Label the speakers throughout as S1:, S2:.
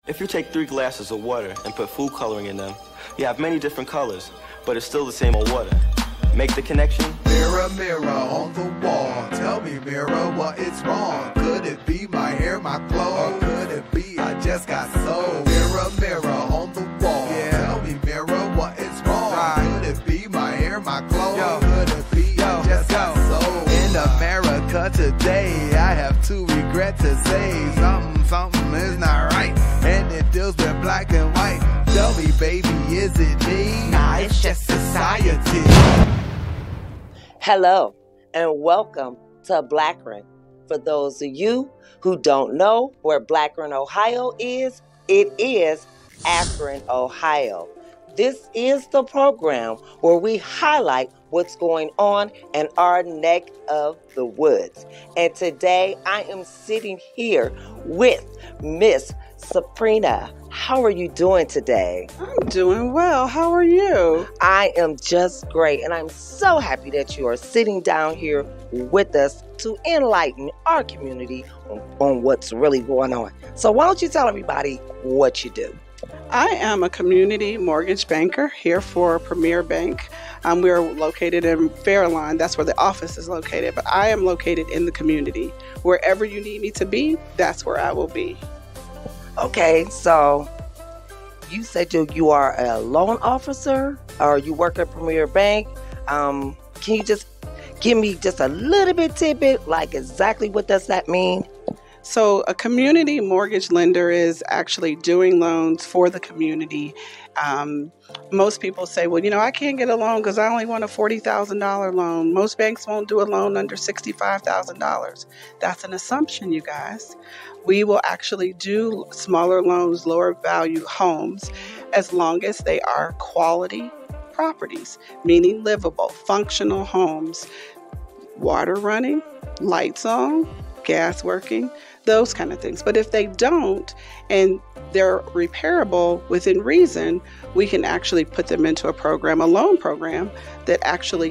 S1: If you take 3 glasses of water and put food coloring in them, you have many different colors, but it's still the same old water. Make the connection.
S2: Mirror, mirror on the wall, tell me, mirror, what is wrong? Could it be my hair, my clothes? Or could it be I just got sold? Mirror, mirror on the wall, tell me, mirror, what is wrong? Could it be my hair, my clothes? Or could it be I just got sold? In America today, I have to regret to say something is not right, and it deals with black and white. Tell me, baby, is it me? Nah, it's just society.
S3: Hello, and welcome to BLAkron. For those of you who don't know where BLAkron, Ohio is, it is Akron, Ohio. This is the program where we highlight what's going on in our neck of the woods. And today I am sitting here with Miss Saprina. How are you doing today?
S4: I'm doing well. How are you?
S3: I am just great, and I'm so happy that you are sitting down here with us to enlighten our community on what's really going on. So why don't you tell everybody what you do?
S4: I am a community mortgage banker here for Premier Bank. We're located in Fairlawn. That's where the office is located, but I am located in the community. Wherever you need me to be, that's where I will be.
S3: Okay, so you said you are a loan officer, or you work at Premier Bank. Can you just give me just a little bit tidbit, like exactly what does that mean?
S4: So a community mortgage lender is actually doing loans for the community. Most people say, well, I can't get a loan because I only want a $40,000 loan. Most banks won't do a loan under $65,000. That's an assumption, you guys. We will actually do smaller loans, lower value homes, as long as they are quality properties, meaning livable, functional homes, water running, lights on, gas working, those kind of things. But if they don't, and they're repairable within reason, we can actually put them into a program, a loan program, that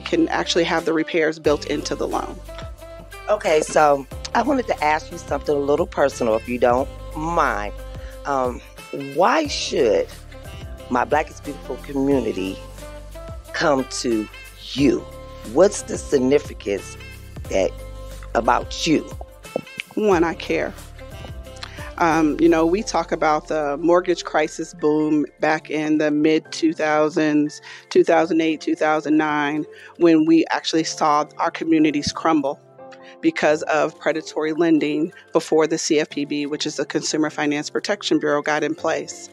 S4: can have the repairs built into the loan.
S3: Okay, so I wanted to ask you something a little personal, if you don't mind. Why should my Black is Beautiful community come to you? What's the significance about you?
S4: One, I care. We talk about the mortgage crisis boom back in the mid-2000s, 2008, 2009, when we actually saw our communities crumble because of predatory lending before the CFPB, which is the Consumer Finance Protection Bureau, got in place.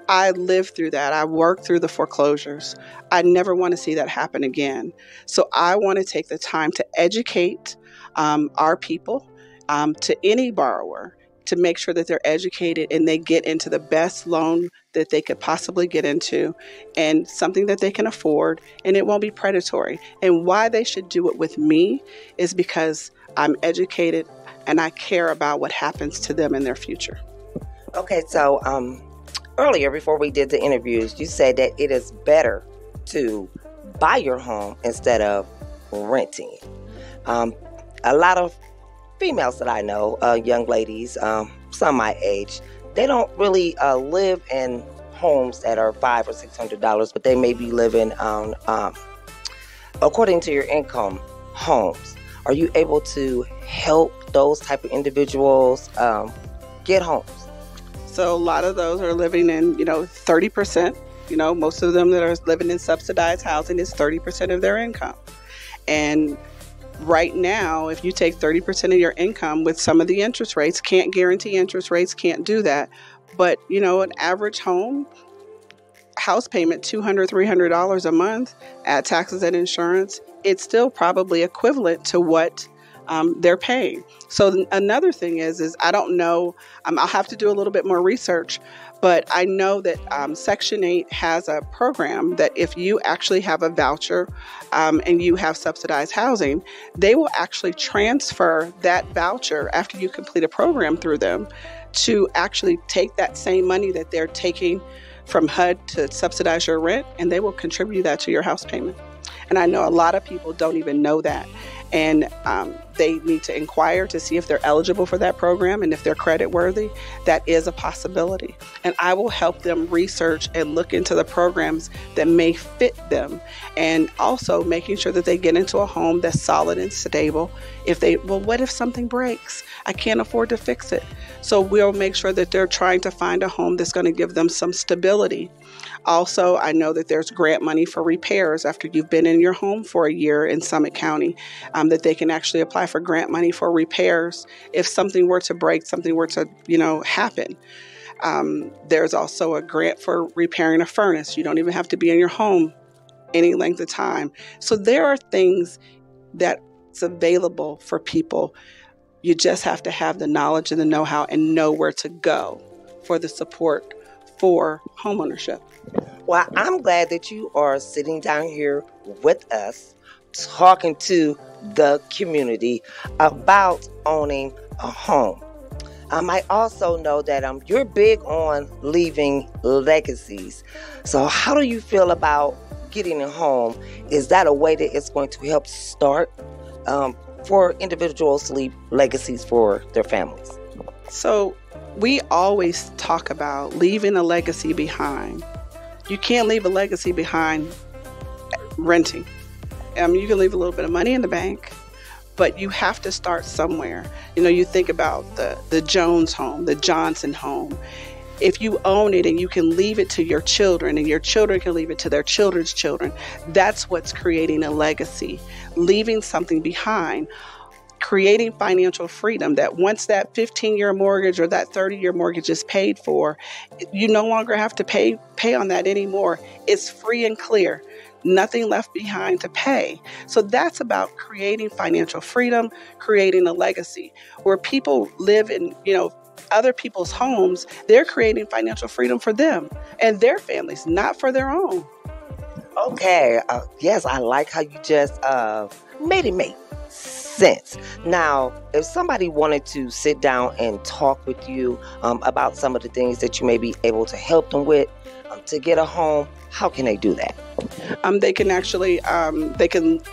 S4: I lived through that. I worked through the foreclosures. I never want to see that happen again. So I want to take the time to educate our people, to any borrower, to make sure that they're educated and they get into the best loan that they could possibly get into, and something that they can afford, and it won't be predatory. And why they should do it with me is because I'm educated and I care about what happens to them in their future.
S3: Okay, so earlier, before we did the interviews, you said that it is better to buy your home instead of renting. A lot of females that I know, young ladies, some my age, they don't really live in homes that are $500 or $600, but they may be living on, according to your income, homes. Are you able to help those type of individuals get homes?
S4: So a lot of those are living in, 30%. Most of them that are living in subsidized housing is 30% of their income. And right now, if you take 30% of your income with some of the interest rates, can't guarantee interest rates, can't do that. But, an average house payment, $200, $300 a month, add taxes and insurance, it's still probably equivalent to what they're paying. So another thing is I don't know, I'll have to do a little bit more research, but I know that Section 8 has a program that if you actually have a voucher and you have subsidized housing, they will actually transfer that voucher after you complete a program through them to actually take that same money that they're taking from HUD to subsidize your rent, and they will contribute that to your house payment. And I know a lot of people don't even know that. and they need to inquire to see if they're eligible for that program and if they're credit worthy, that is a possibility. And I will help them research and look into the programs that may fit them, and also making sure that they get into a home that's solid and stable. What if something breaks? I can't afford to fix it. So we'll make sure that they're trying to find a home that's going to give them some stability. Also, I know that there's grant money for repairs after you've been in your home for a year in Summit County, that they can actually apply for grant money for repairs if something were to break, something were to, happen. There's also a grant for repairing a furnace. You don't even have to be in your home any length of time. So there are things that's available for people. You just have to have the knowledge and the know-how and know where to go for the support for homeownership.
S3: Well, I'm glad that you are sitting down here with us, talking to the community about owning a home. I also know that you're big on leaving legacies. So how do you feel about getting a home? Is that a way that it's going to help start for individuals to leave legacies for their families?
S4: So we always talk about leaving a legacy behind. You can't leave a legacy behind renting. You can leave a little bit of money in the bank, but you have to start somewhere. You think about the Jones home, the Johnson home. If you own it and you can leave it to your children and your children can leave it to their children's children, that's what's creating a legacy, leaving something behind, creating financial freedom, that once that 15-year mortgage or that 30-year mortgage is paid for, you no longer have to pay on that anymore. It's free and clear. Nothing left behind to pay. So that's about creating financial freedom, creating a legacy. Where people live in, other people's homes, they're creating financial freedom for them and their families, not for their own.
S3: Okay. Yes, I like how you just made it make sense. Now, if somebody wanted to sit down and talk with you about some of the things that you may be able to help them with to get a home, how can they do that?
S4: They can actually, I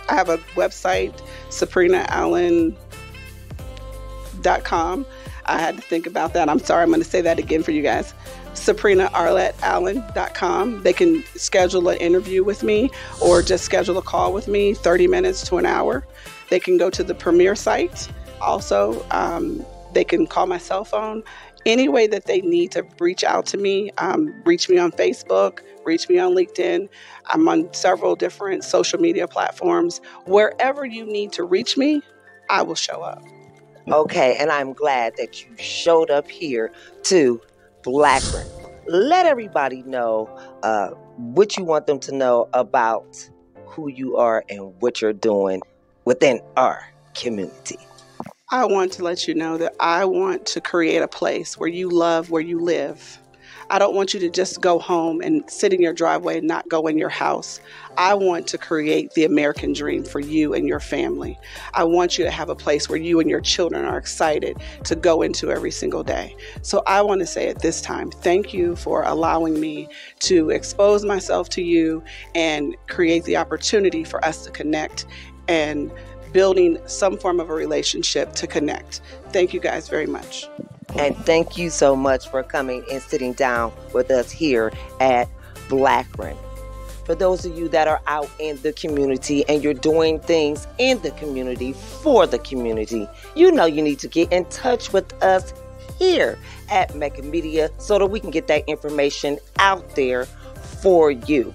S4: have a website, SaprinaAllen.com. I had to think about that. I'm sorry, I'm going to say that again for you guys. SaprinaArletteAllen.com. They can schedule an interview with me or just schedule a call with me, 30 minutes to an hour. They can go to the Premier site. Also, they can call my cell phone. Any way that they need to reach out to me, reach me on Facebook, reach me on LinkedIn. I'm on several different social media platforms. Wherever you need to reach me, I will show up.
S3: Okay, and I'm glad that you showed up here to BLAkron. Let everybody know what you want them to know about who you are and what you're doing within our community.
S4: I want to let you know that I want to create a place where you love where you live. I don't want you to just go home and sit in your driveway and not go in your house. I want to create the American dream for you and your family. I want you to have a place where you and your children are excited to go into every single day. So I want to say at this time, thank you for allowing me to expose myself to you and create the opportunity for us to connect and building some form of a relationship to connect. Thank you guys very much.
S3: And thank you so much for coming and sitting down with us here at BLAkron. For those of you that are out in the community and you're doing things in the community for the community, you know you need to get in touch with us here at Mecca Media so that we can get that information out there for you.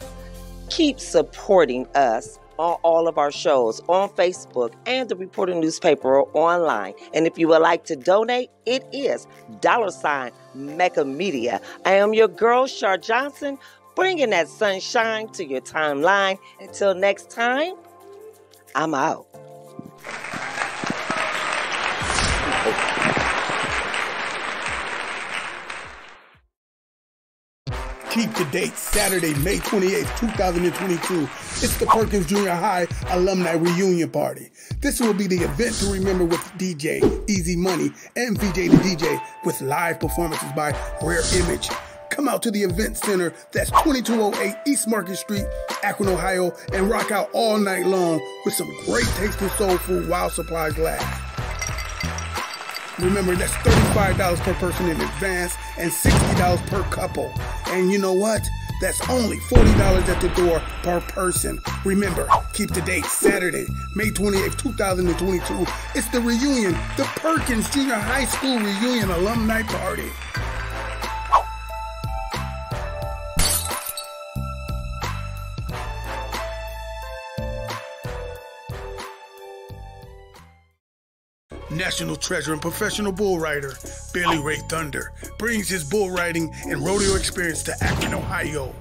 S3: Keep supporting us on all of our shows on Facebook and the Reporter newspaper or online. And if you would like to donate, it is $Mecca Media. I am your girl, Shar Johnson, bringing that sunshine to your timeline. Until next time, I'm out.
S5: Keep the date, Saturday, May 28th, 2022. It's the Perkins Junior High Alumni Reunion Party. This will be the event to remember with DJ Easy Money and VJ the DJ with live performances by Rare Image. Come come out to the event center that's 2208 East Market Street, Akron, Ohio, and rock out all night long with some great tasting soul food while supplies last. Remember, that's $35 per person in advance and $60 per couple. And you know what? That's only $40 at the door per person. Remember, keep the date Saturday, May 28th, 2022. It's the reunion, the Perkins Junior High School Reunion Alumni Party. National treasure and professional bull rider, Billy Ray Thunder, brings his bull riding and rodeo experience to Akron, Ohio.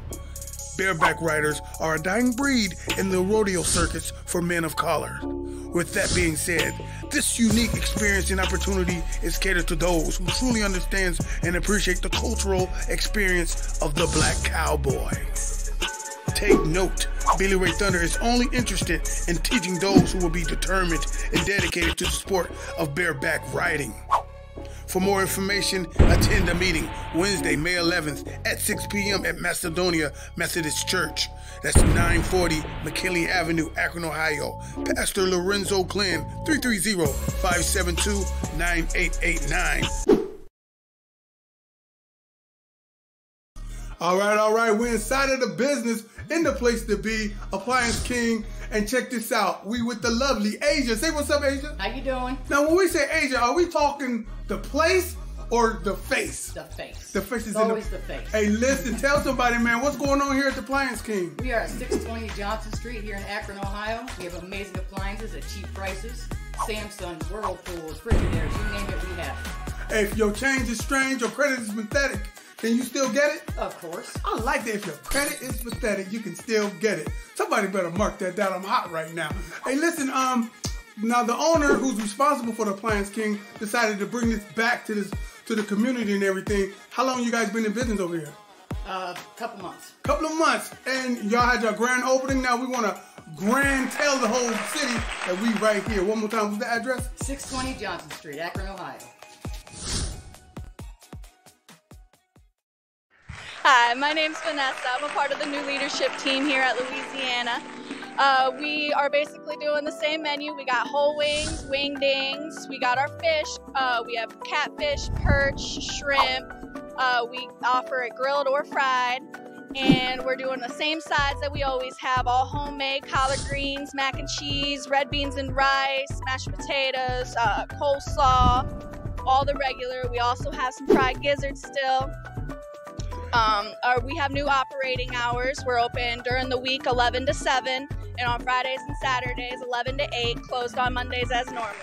S5: Bareback riders are a dying breed in the rodeo circuits for men of color. With that being said, this unique experience and opportunity is catered to those who truly understand and appreciate the cultural experience of the black cowboy. Take note, Billy Ray Thunder is only interested in teaching those who will be determined and dedicated to the sport of bareback riding. For more information, attend a meeting Wednesday, May 11th at 6 p.m. at Macedonia Methodist Church. That's 940 McKinley Avenue, Akron, Ohio. Pastor Lorenzo Glenn, 330-572-9889. All right, we're inside of the business, in the place to be, Appliance King, and check this out. We with the lovely Asia. Say what's up, Asia.
S6: How you doing?
S5: Now, when we say Asia, are we talking the place or the face?
S6: The face.
S5: The face is
S6: always the face.
S5: Hey, listen, tell somebody, man, what's going on here at the Appliance King?
S6: We are at 620 Johnson Street here in Akron, Ohio. We have amazing appliances at cheap prices. Samsung, Whirlpool, refrigerators, you name it, we have it.
S5: Hey, if your change is strange, your credit is pathetic, can you still get it?
S6: Of course.
S5: I like that. If your credit is pathetic, you can still get it. Somebody better mark that down. I'm hot right now. Hey, listen, now the owner who's responsible for the Appliance King decided to bring this back to the community and everything. How long you guys been in business over here?
S6: Couple months.
S5: Couple of months. And y'all had your grand opening. Now we want to grand tell the whole city that we right here. One more time, what's the address?
S6: 620 Johnson Street, Akron, Ohio.
S7: Hi, my name's Vanessa. I'm a part of the new leadership team here at Louisiana. We are basically doing the same menu. We got whole wings, wingdings, we got our fish, we have catfish, perch, shrimp. We offer it grilled or fried. And we're doing the same sides that we always have, all homemade: collard greens, mac and cheese, red beans and rice, mashed potatoes, coleslaw, all the regular. We also have some fried gizzards still. We have new operating hours. We're open during the week 11 to 7, and on Fridays and Saturdays 11 to 8, closed on Mondays as normal.